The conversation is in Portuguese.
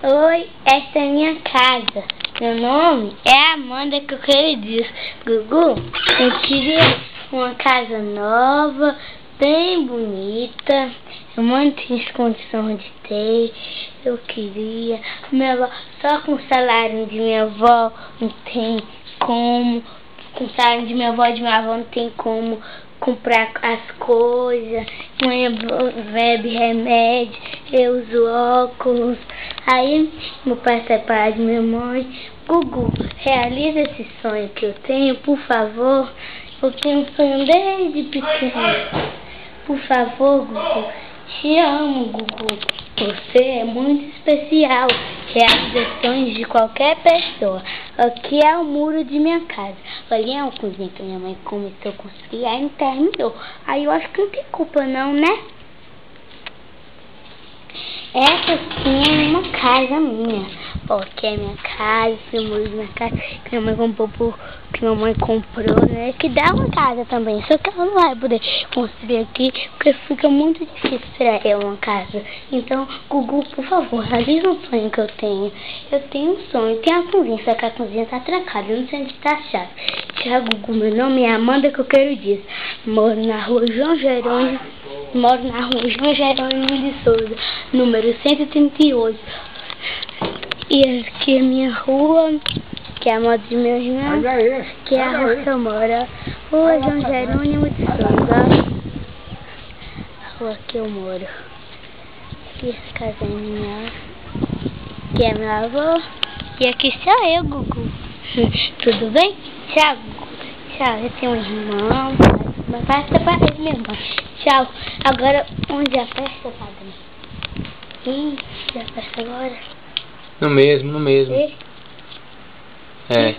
Oi, essa é a minha casa. Meu nome é Amanda, que eu quero dizer. Gugu, eu queria uma casa nova, bem bonita. Eu não tinha condição de ter. Eu queria. Minha avó, só com o salário de minha avó não tem como. Com o salário de minha avó e de minha avó não tem como comprar as coisas. Mãe bebe remédio, eu uso óculos. Aí meu pai separado de minha mãe. Gugu, realiza esse sonho que eu tenho, por favor. Eu tenho um sonho desde pequeno. Por favor, Gugu. Te amo, Gugu. Você é muito especial. Realiza sonhos de qualquer pessoa. Aqui é o muro de minha casa. Ali é uma cozinha que minha mãe começou a construir, aí não terminou. Aí eu acho que não tem culpa não, né? Essa sim é uma casa minha. Ó, aqui é minha casa, esse é o muro de minha casa, que minha mãe comprou, né? Que dá uma casa também, só que ela não vai poder construir aqui, porque fica muito difícil pra ela uma casa. Então, Gugu, por favor, realiza um sonho que eu tenho. Eu tenho um sonho, tem a cozinha, só que a cozinha tá trancada, eu não sei onde tá a chave. Tchau, Gugu, meu nome é Amanda, que eu quero dizer. Moro na rua João Jerônimo de Souza, número 138. E aqui é minha rua, que é a moto de meu irmão, que é a rua que eu moro. Rua João Jerônimo de Souza, a rua que eu moro. E essa casa é minha, que é meu avô. E aqui sou eu, Gugu. Tudo bem? Tchau, Gugu. Tchau, eu tenho um irmão. Mas vai separar de minha irmã. Tchau. Agora, onde é a festa, padre? Ih, a festa agora? No mesmo. É.